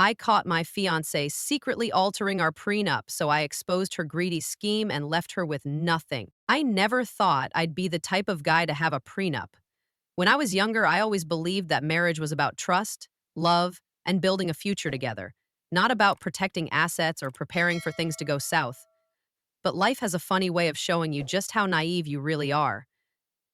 I caught my fiancée secretly altering our prenup, so I exposed her greedy scheme and left her with nothing. I never thought I'd be the type of guy to have a prenup. When I was younger, I always believed that marriage was about trust, love, and building a future together, not about protecting assets or preparing for things to go south. But life has a funny way of showing you just how naive you really are.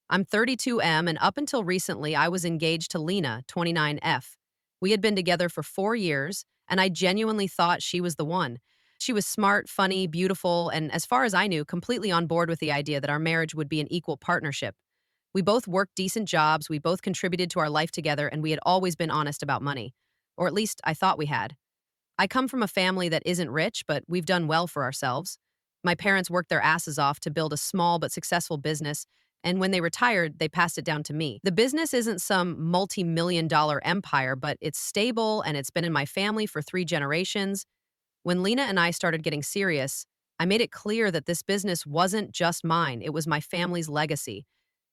I'm 32M, and up until recently, I was engaged to Lena, 29F. We had been together for 4 years, and I genuinely thought she was the one. She was smart, funny, beautiful, and as far as I knew, completely on board with the idea that our marriage would be an equal partnership. We both worked decent jobs, we both contributed to our life together, and we had always been honest about money. Or at least I thought we had. I come from a family that isn't rich, but we've done well for ourselves. My parents worked their asses off to build a small but successful business, and when they retired, they passed it down to me. The business isn't some multi-million dollar empire, but it's stable and it's been in my family for 3 generations. When Lena and I started getting serious, I made it clear that this business wasn't just mine, it was my family's legacy.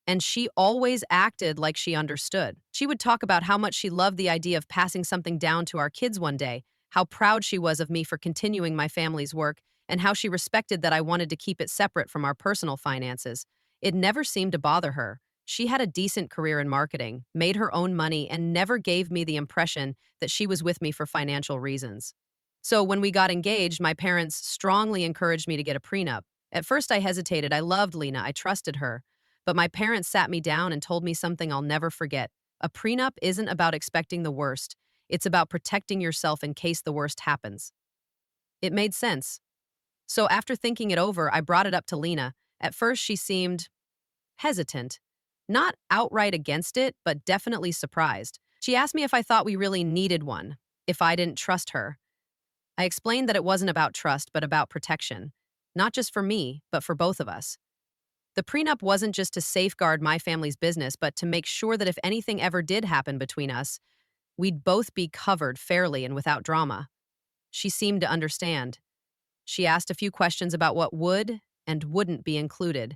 And she always acted like she understood. She would talk about how much she loved the idea of passing something down to our kids one day, how proud she was of me for continuing my family's work, and how she respected that I wanted to keep it separate from our personal finances. It never seemed to bother her. She had a decent career in marketing, made her own money, and never gave me the impression that she was with me for financial reasons. So when we got engaged, my parents strongly encouraged me to get a prenup. At first, I hesitated. I loved Lena, I trusted her. But my parents sat me down and told me something I'll never forget. A prenup isn't about expecting the worst, it's about protecting yourself in case the worst happens. It made sense. So after thinking it over, I brought it up to Lena. At first, she seemed hesitant. Not outright against it, but definitely surprised. She asked me if I thought we really needed one, if I didn't trust her. I explained that it wasn't about trust, but about protection. Not just for me, but for both of us. The prenup wasn't just to safeguard my family's business, but to make sure that if anything ever did happen between us, we'd both be covered fairly and without drama. She seemed to understand. She asked a few questions about what would and wouldn't be included,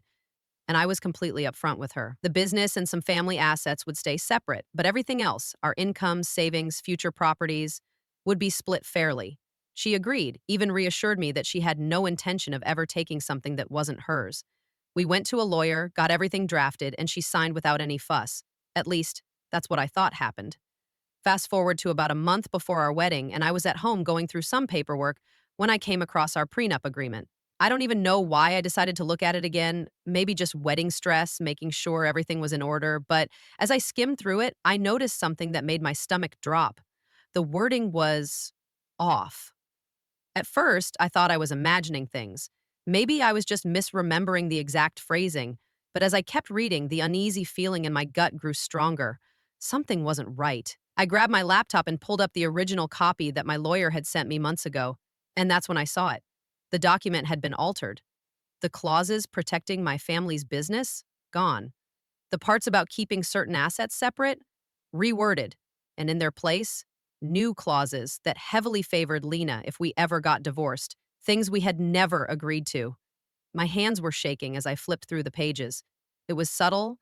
and I was completely upfront with her. The business and some family assets would stay separate, but everything else, our income, savings, future properties, would be split fairly. She agreed, even reassured me that she had no intention of ever taking something that wasn't hers. We went to a lawyer, got everything drafted, and she signed without any fuss. At least, that's what I thought happened. Fast forward to about a month before our wedding, and I was at home going through some paperwork when I came across our prenup agreement. I don't even know why I decided to look at it again, maybe just wedding stress, making sure everything was in order, but as I skimmed through it, I noticed something that made my stomach drop. The wording was off. At first, I thought I was imagining things. Maybe I was just misremembering the exact phrasing, but as I kept reading, the uneasy feeling in my gut grew stronger. Something wasn't right. I grabbed my laptop and pulled up the original copy that my lawyer had sent me months ago, and that's when I saw it. The document had been altered. The clauses protecting my family's business? Gone. The parts about keeping certain assets separate? Reworded. And in their place, new clauses that heavily favored Lena if we ever got divorced, things we had never agreed to. My hands were shaking as I flipped through the pages. It was subtle.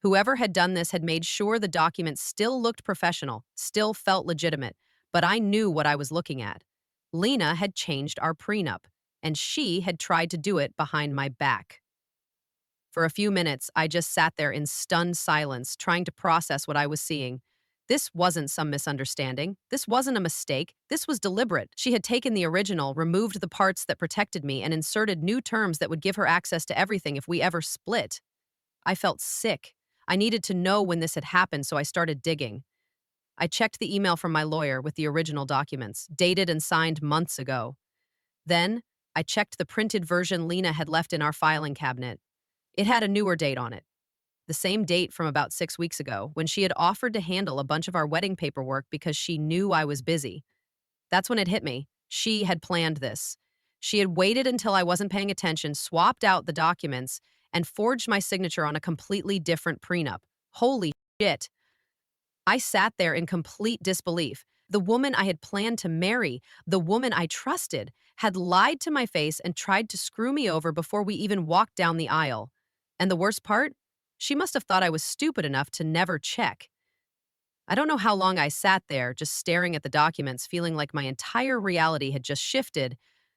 Whoever had done this had made sure the document still looked professional, still felt legitimate, but I knew what I was looking at. Lena had changed our prenup, and she had tried to do it behind my back. For a few minutes, I just sat there in stunned silence, trying to process what I was seeing. This wasn't some misunderstanding. This wasn't a mistake. This was deliberate. She had taken the original, removed the parts that protected me, and inserted new terms that would give her access to everything if we ever split. I felt sick. I needed to know when this had happened, so I started digging. I checked the email from my lawyer with the original documents, dated and signed months ago. Then, I checked the printed version Lena had left in our filing cabinet. It had a newer date on it, the same date from about 6 weeks ago, when she had offered to handle a bunch of our wedding paperwork because she knew I was busy. That's when it hit me. She had planned this. She had waited until I wasn't paying attention, swapped out the documents, and forged my signature on a completely different prenup. Holy shit. I sat there in complete disbelief. The woman I had planned to marry, the woman I trusted, had lied to my face and tried to screw me over before we even walked down the aisle. And the worst part? She must have thought I was stupid enough to never check. I don't know how long I sat there, just staring at the documents, feeling like my entire reality had just shifted,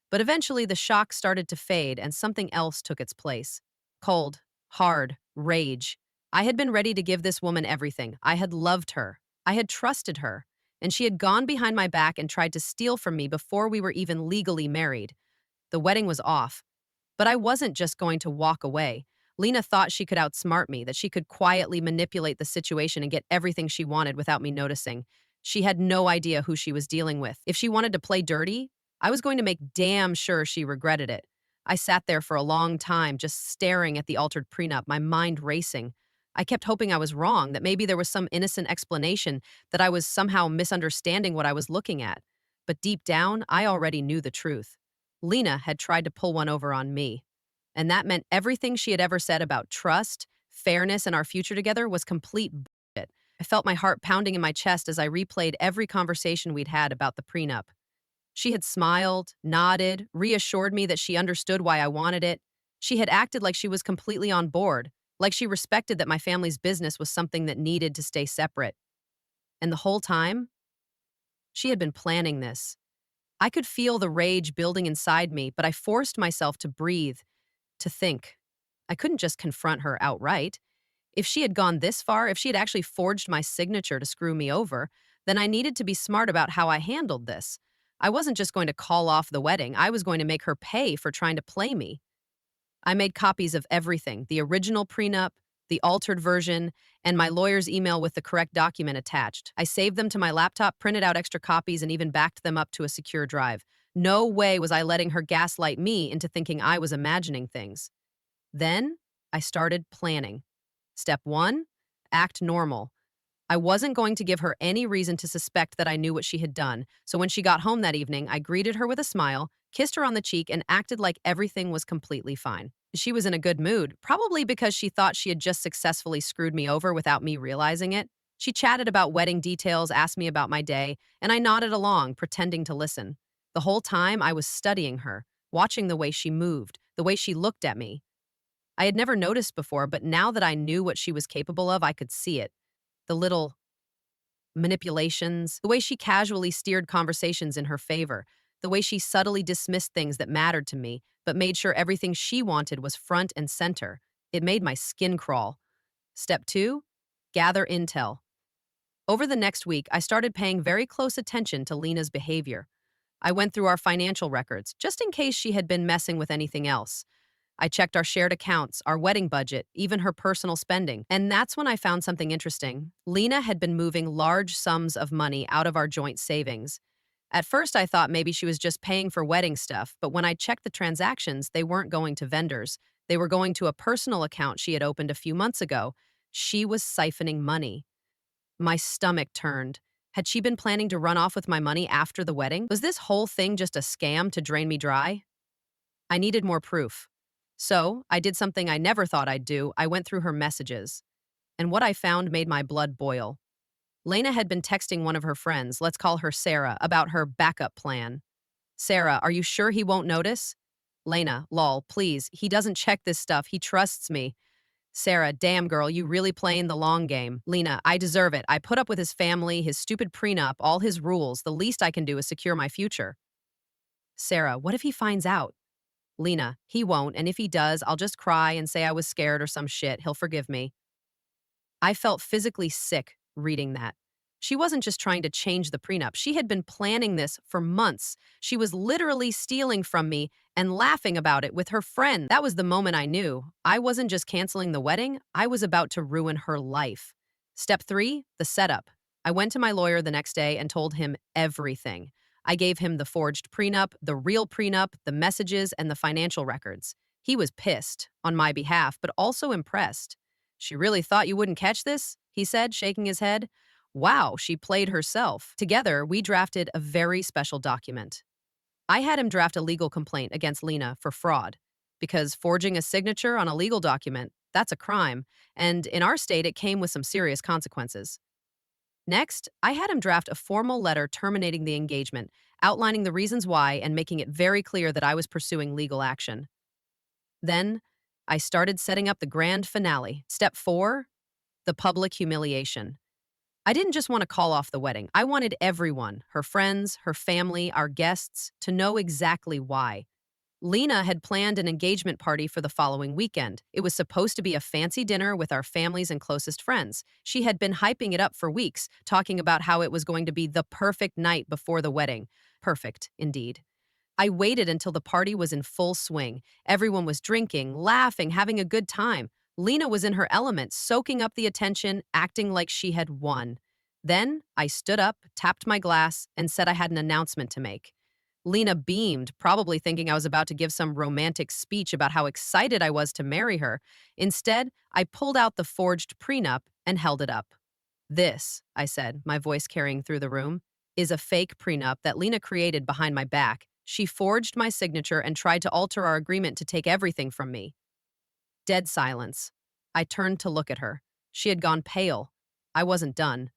but eventually the shock started to fade and something else took its place. Cold, hard, rage. I had been ready to give this woman everything. I had loved her. I had trusted her. And she had gone behind my back and tried to steal from me before we were even legally married. The wedding was off, but I wasn't just going to walk away. Lena thought she could outsmart me, that she could quietly manipulate the situation and get everything she wanted without me noticing. She had no idea who she was dealing with. If she wanted to play dirty, I was going to make damn sure she regretted it. I sat there for a long time, just staring at the altered prenup, my mind racing. I kept hoping I was wrong, that maybe there was some innocent explanation, that I was somehow misunderstanding what I was looking at. But deep down, I already knew the truth. Lena had tried to pull one over on me. And that meant everything she had ever said about trust, fairness, and our future together was complete bullshit. I felt my heart pounding in my chest as I replayed every conversation we'd had about the prenup. She had smiled, nodded, reassured me that she understood why I wanted it. She had acted like she was completely on board, like she respected that my family's business was something that needed to stay separate. And the whole time, she had been planning this. I could feel the rage building inside me, but I forced myself to breathe, to think. I couldn't just confront her outright. If she had gone this far, if she had actually forged my signature to screw me over, then I needed to be smart about how I handled this. I wasn't just going to call off the wedding, I was going to make her pay for trying to play me. I made copies of everything, the original prenup, the altered version, and my lawyer's email with the correct document attached. I saved them to my laptop, printed out extra copies, and even backed them up to a secure drive. No way was I letting her gaslight me into thinking I was imagining things. Then I started planning. Step one, act normal. I wasn't going to give her any reason to suspect that I knew what she had done, so when she got home that evening, I greeted her with a smile, kissed her on the cheek, and acted like everything was completely fine. She was in a good mood, probably because she thought she had just successfully screwed me over without me realizing it. She chatted about wedding details, asked me about my day, and I nodded along, pretending to listen. The whole time, I was studying her, watching the way she moved, the way she looked at me. I had never noticed before, but now that I knew what she was capable of, I could see it. The little manipulations, the way she casually steered conversations in her favor, the way she subtly dismissed things that mattered to me, but made sure everything she wanted was front and center. It made my skin crawl. Step two, gather intel. Over the next week, I started paying very close attention to Lena's behavior. I went through our financial records, just in case she had been messing with anything else. I checked our shared accounts, our wedding budget, even her personal spending. And that's when I found something interesting. Lena had been moving large sums of money out of our joint savings. At first, I thought maybe she was just paying for wedding stuff, but when I checked the transactions, they weren't going to vendors. They were going to a personal account she had opened a few months ago. She was siphoning money. My stomach turned. Had she been planning to run off with my money after the wedding? Was this whole thing just a scam to drain me dry? I needed more proof. So, I did something I never thought I'd do. I went through her messages. And what I found made my blood boil. Lena had been texting one of her friends, let's call her Sarah, about her backup plan. Sarah, are you sure he won't notice? Lena, lol, please, he doesn't check this stuff. He trusts me. Sarah, damn girl, you really playing the long game. Lena, I deserve it. I put up with his family, his stupid prenup, all his rules. The least I can do is secure my future. Sarah, what if he finds out? Lena, he won't, and if he does, I'll just cry and say I was scared or some shit. He'll forgive me. I felt physically sick reading that. She wasn't just trying to change the prenup. She had been planning this for months. She was literally stealing from me and laughing about it with her friend. That was the moment I knew. I wasn't just canceling the wedding, I was about to ruin her life. Step three, the setup. I went to my lawyer the next day and told him everything. I gave him the forged prenup, the real prenup, the messages, and the financial records. He was pissed on my behalf, but also impressed. She really thought you wouldn't catch this? He said, shaking his head. Wow, she played herself. Together, we drafted a very special document. I had him draft a legal complaint against Lena for fraud, because forging a signature on a legal document, that's a crime, and in our state, it came with some serious consequences. Next, I had him draft a formal letter terminating the engagement, outlining the reasons why and making it very clear that I was pursuing legal action. Then, I started setting up the grand finale. Step four, the public humiliation. I didn't just want to call off the wedding. I wanted everyone, her friends, her family, our guests, to know exactly why. Lena had planned an engagement party for the following weekend. It was supposed to be a fancy dinner with our families and closest friends. She had been hyping it up for weeks, talking about how it was going to be the perfect night before the wedding. Perfect, indeed. I waited until the party was in full swing. Everyone was drinking, laughing, having a good time. Lena was in her element, soaking up the attention, acting like she had won. Then I stood up, tapped my glass, and said I had an announcement to make. Lena beamed, probably thinking I was about to give some romantic speech about how excited I was to marry her. Instead, I pulled out the forged prenup and held it up. This, I said, my voice carrying through the room, is a fake prenup that Lena created behind my back. She forged my signature and tried to alter our agreement to take everything from me. Dead silence. I turned to look at her. She had gone pale. I wasn't done.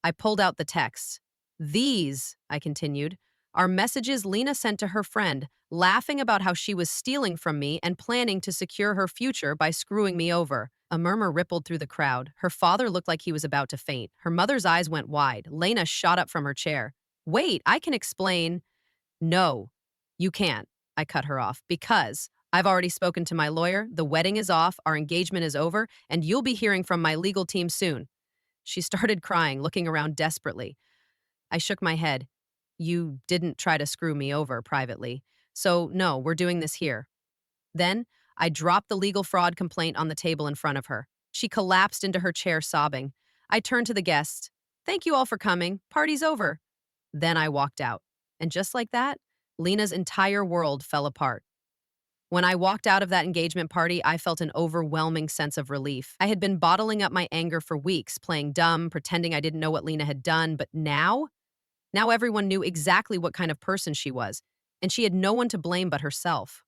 I pulled out the texts. These, I continued, are messages Lena sent to her friend, laughing about how she was stealing from me and planning to secure her future by screwing me over. A murmur rippled through the crowd. Her father looked like he was about to faint. Her mother's eyes went wide. Lena shot up from her chair. Wait, I can explain. No, you can't. I cut her off. Because I've already spoken to my lawyer, the wedding is off, our engagement is over, and you'll be hearing from my legal team soon. She started crying, looking around desperately. I shook my head. You didn't try to screw me over privately. So, no, we're doing this here. Then, I dropped the legal fraud complaint on the table in front of her. She collapsed into her chair, sobbing. I turned to the guests. Thank you all for coming. Party's over. Then I walked out. And just like that, Lena's entire world fell apart. When I walked out of that engagement party, I felt an overwhelming sense of relief. I had been bottling up my anger for weeks, playing dumb, pretending I didn't know what Lena had done, but now everyone knew exactly what kind of person she was, and she had no one to blame but herself.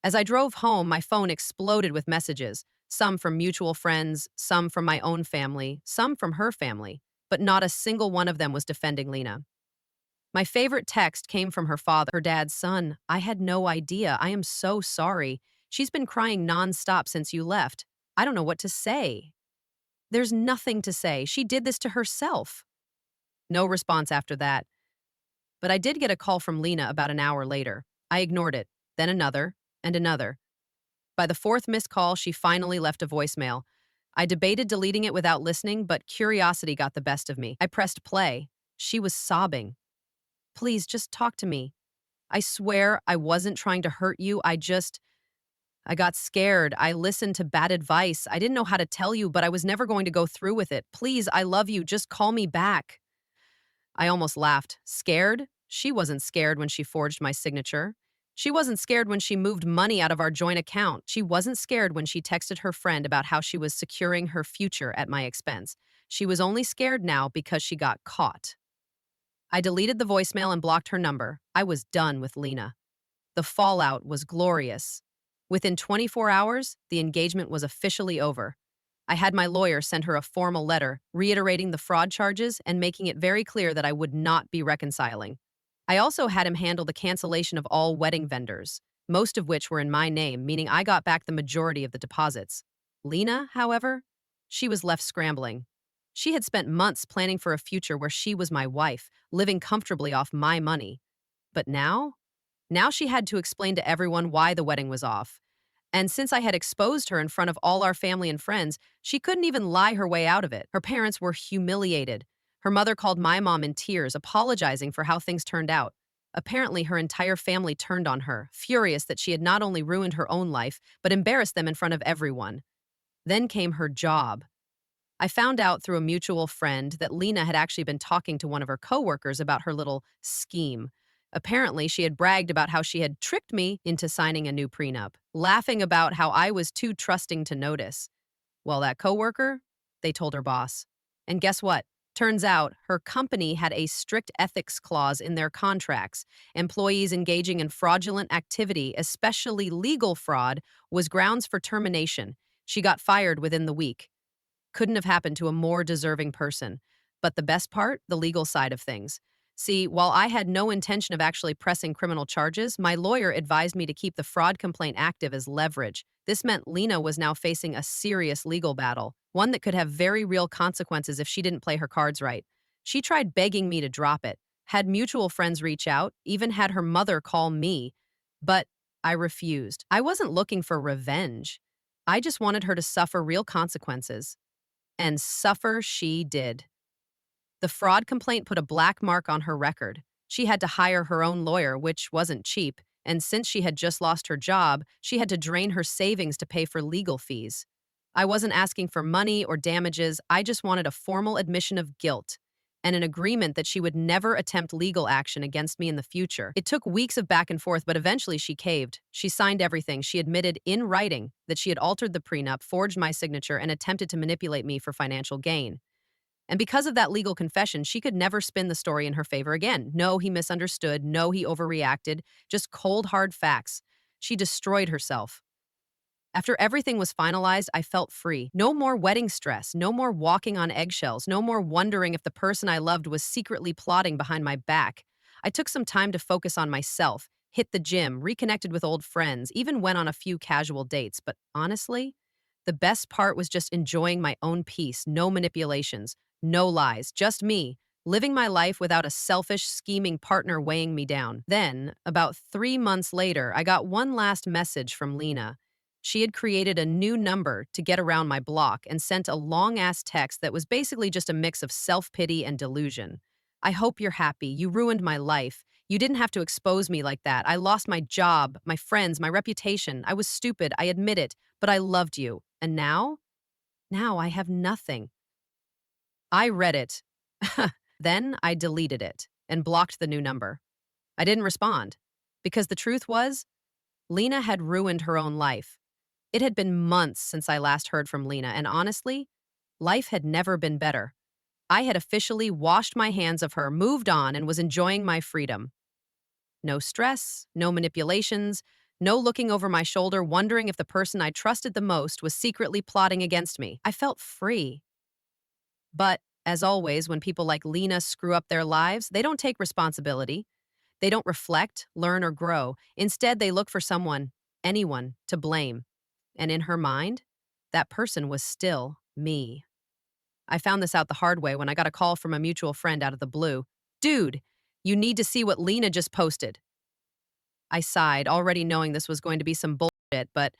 As I drove home, my phone exploded with messages, some from mutual friends, some from my own family, some from her family, but not a single one of them was defending Lena. My favorite text came from her father, her dad's son. I had no idea. I am so sorry. She's been crying nonstop since you left. I don't know what to say. There's nothing to say. She did this to herself. No response after that. But I did get a call from Lena about an hour later. I ignored it, then another, and another. By the fourth missed call, she finally left a voicemail. I debated deleting it without listening, but curiosity got the best of me. I pressed play. She was sobbing. Please, just talk to me. I swear I wasn't trying to hurt you. I got scared. I listened to bad advice. I didn't know how to tell you, but I was never going to go through with it. Please, I love you. Just call me back. I almost laughed. Scared? She wasn't scared when she forged my signature. She wasn't scared when she moved money out of our joint account. She wasn't scared when she texted her friend about how she was securing her future at my expense. She was only scared now because she got caught. I deleted the voicemail and blocked her number. I was done with Lena. The fallout was glorious. Within 24 hours, the engagement was officially over. I had my lawyer send her a formal letter, reiterating the fraud charges and making it very clear that I would not be reconciling. I also had him handle the cancellation of all wedding vendors, most of which were in my name, meaning I got back the majority of the deposits. Lena, however, she was left scrambling. She had spent months planning for a future where she was my wife, living comfortably off my money. But now she had to explain to everyone why the wedding was off. And since I had exposed her in front of all our family and friends, she couldn't even lie her way out of it. Her parents were humiliated. Her mother called my mom in tears, apologizing for how things turned out. Apparently, her entire family turned on her, furious that she had not only ruined her own life, but embarrassed them in front of everyone. Then came her job. I found out through a mutual friend that Lena had actually been talking to one of her coworkers about her little scheme. Apparently, she had bragged about how she had tricked me into signing a new prenup, laughing about how I was too trusting to notice. Well, that coworker, they told her boss. And guess what? Turns out her company had a strict ethics clause in their contracts. Employees engaging in fraudulent activity, especially legal fraud, was grounds for termination. She got fired within the week. Couldn't have happened to a more deserving person. But the best part, the legal side of things. See, while I had no intention of actually pressing criminal charges, my lawyer advised me to keep the fraud complaint active as leverage. This meant Lena was now facing a serious legal battle, one that could have very real consequences if she didn't play her cards right. She tried begging me to drop it, had mutual friends reach out, even had her mother call me, but I refused. I wasn't looking for revenge. I just wanted her to suffer real consequences. And suffer she did. The fraud complaint put a black mark on her record. She had to hire her own lawyer, which wasn't cheap, and since she had just lost her job, she had to drain her savings to pay for legal fees. I wasn't asking for money or damages, I just wanted a formal admission of guilt and an agreement that she would never attempt legal action against me in the future. It took weeks of back and forth, but eventually she caved. She signed everything. She admitted in writing that she had altered the prenup, forged my signature, and attempted to manipulate me for financial gain. And because of that legal confession, she could never spin the story in her favor again. No, he misunderstood. No, he overreacted. Just cold, hard facts. She destroyed herself. After everything was finalized, I felt free. No more wedding stress, no more walking on eggshells, no more wondering if the person I loved was secretly plotting behind my back. I took some time to focus on myself, hit the gym, reconnected with old friends, even went on a few casual dates. But honestly, the best part was just enjoying my own peace, no manipulations, no lies, just me, living my life without a selfish, scheming partner weighing me down. Then, about 3 months later, I got one last message from Lena. She had created a new number to get around my block and sent a long ass text that was basically just a mix of self pity and delusion. I hope you're happy. You ruined my life. You didn't have to expose me like that. I lost my job, my friends, my reputation. I was stupid. I admit it, but I loved you. And now? Now I have nothing. I read it. Then I deleted it and blocked the new number. I didn't respond because the truth was, Lena had ruined her own life. It had been months since I last heard from Lena, and honestly, life had never been better. I had officially washed my hands of her, moved on, and was enjoying my freedom. No stress, no manipulations, no looking over my shoulder wondering if the person I trusted the most was secretly plotting against me. I felt free. But, as always, when people like Lena screw up their lives, they don't take responsibility. They don't reflect, learn, or grow. Instead, they look for someone, anyone, to blame. And in her mind, that person was still me. I found this out the hard way when I got a call from a mutual friend out of the blue. Dude, you need to see what Lena just posted. I sighed, already knowing this was going to be some bullshit, but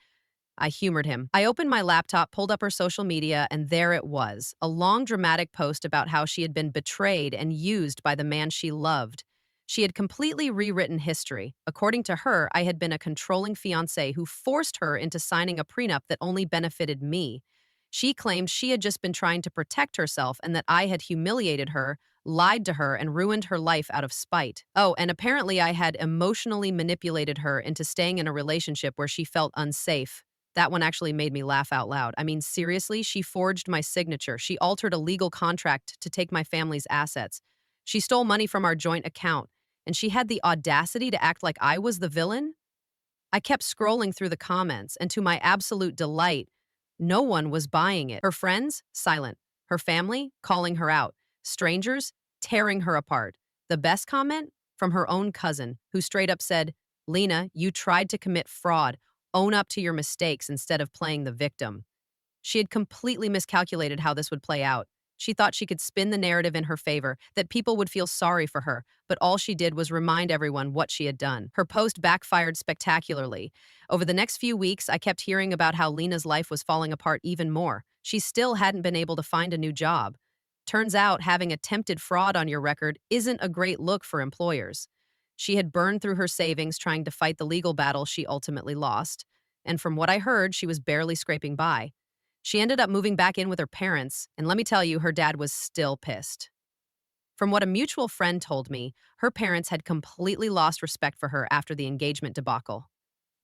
I humored him. I opened my laptop, pulled up her social media, and there it was, a long dramatic post about how she had been betrayed and used by the man she loved. She had completely rewritten history. According to her, I had been a controlling fiancé who forced her into signing a prenup that only benefited me. She claimed she had just been trying to protect herself and that I had humiliated her, lied to her, and ruined her life out of spite. Oh, and apparently I had emotionally manipulated her into staying in a relationship where she felt unsafe. That one actually made me laugh out loud. I mean, seriously, she forged my signature. She altered a legal contract to take my family's assets. She stole money from our joint account, and she had the audacity to act like I was the villain? I kept scrolling through the comments, and to my absolute delight, no one was buying it. Her friends, silent. Her family, calling her out. Strangers, tearing her apart. The best comment? From her own cousin, who straight up said, Lena, you tried to commit fraud. Own up to your mistakes instead of playing the victim. She had completely miscalculated how this would play out. She thought she could spin the narrative in her favor, that people would feel sorry for her, but all she did was remind everyone what she had done. Her post backfired spectacularly. Over the next few weeks, I kept hearing about how Lena's life was falling apart even more. She still hadn't been able to find a new job. Turns out having attempted fraud on your record isn't a great look for employers. She had burned through her savings trying to fight the legal battle she ultimately lost, and from what I heard, she was barely scraping by. She ended up moving back in with her parents, and let me tell you, her dad was still pissed. From what a mutual friend told me, her parents had completely lost respect for her after the engagement debacle.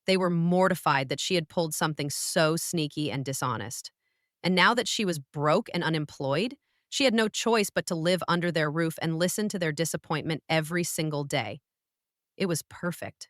They were mortified that she had pulled something so sneaky and dishonest. And now that she was broke and unemployed, she had no choice but to live under their roof and listen to their disappointment every single day. It was perfect.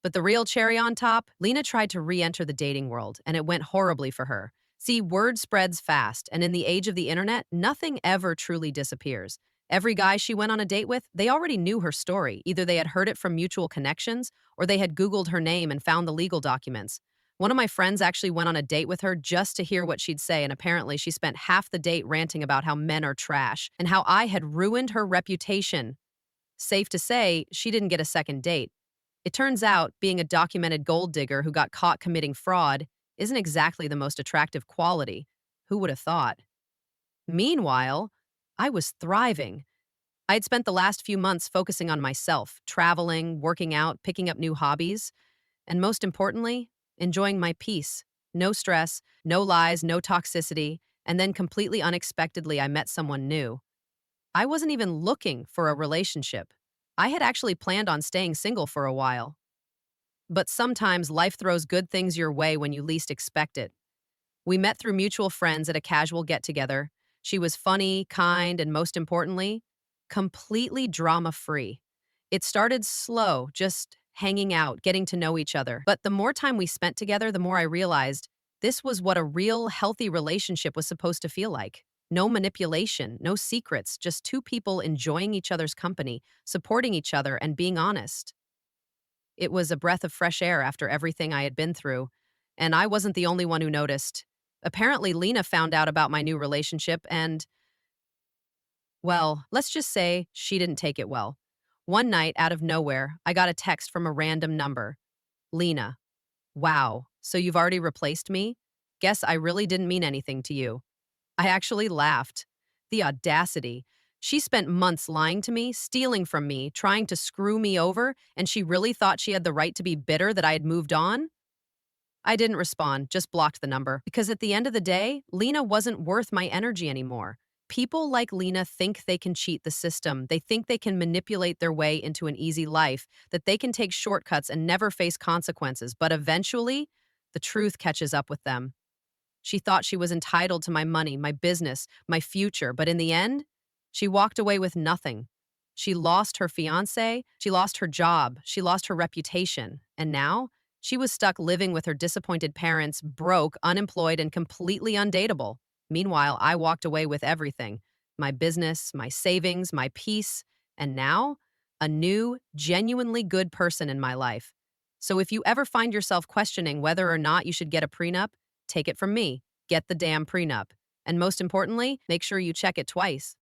But the real cherry on top, Lena tried to re-enter the dating world, and it went horribly for her. See, word spreads fast, and in the age of the internet, nothing ever truly disappears. Every guy she went on a date with, they already knew her story. Either they had heard it from mutual connections, or they had Googled her name and found the legal documents. One of my friends actually went on a date with her just to hear what she'd say, and apparently she spent half the date ranting about how men are trash and how I had ruined her reputation. Safe to say, she didn't get a second date. It turns out being a documented gold digger who got caught committing fraud isn't exactly the most attractive quality. Who would have thought? Meanwhile, I was thriving. I had spent the last few months focusing on myself, traveling, working out, picking up new hobbies, and most importantly, enjoying my peace. No stress, no lies, no toxicity, and then completely unexpectedly, I met someone new. I wasn't even looking for a relationship. I had actually planned on staying single for a while. But sometimes life throws good things your way when you least expect it. We met through mutual friends at a casual get together. She was funny, kind, and most importantly, completely drama free. It started slow, just hanging out, getting to know each other. But the more time we spent together, the more I realized this was what a real, healthy relationship was supposed to feel like. No manipulation, no secrets, just two people enjoying each other's company, supporting each other, and being honest. It was a breath of fresh air after everything I had been through, and I wasn't the only one who noticed. Apparently, Lena found out about my new relationship, and, well, let's just say she didn't take it well. One night, out of nowhere, I got a text from a random number. Lena, wow, so you've already replaced me? Guess I really didn't mean anything to you. I actually laughed. The audacity. She spent months lying to me, stealing from me, trying to screw me over, and she really thought she had the right to be bitter that I had moved on? I didn't respond, just blocked the number. Because at the end of the day, Lena wasn't worth my energy anymore. People like Lena think they can cheat the system. They think they can manipulate their way into an easy life, that they can take shortcuts and never face consequences. But eventually, the truth catches up with them. She thought she was entitled to my money, my business, my future, but in the end, she walked away with nothing. She lost her fiancé, she lost her job, she lost her reputation, and now she was stuck living with her disappointed parents, broke, unemployed, and completely undateable. Meanwhile, I walked away with everything: my business, my savings, my peace, and now a new, genuinely good person in my life. So if you ever find yourself questioning whether or not you should get a prenup, take it from me. Get the damn prenup. And most importantly, make sure you check it twice.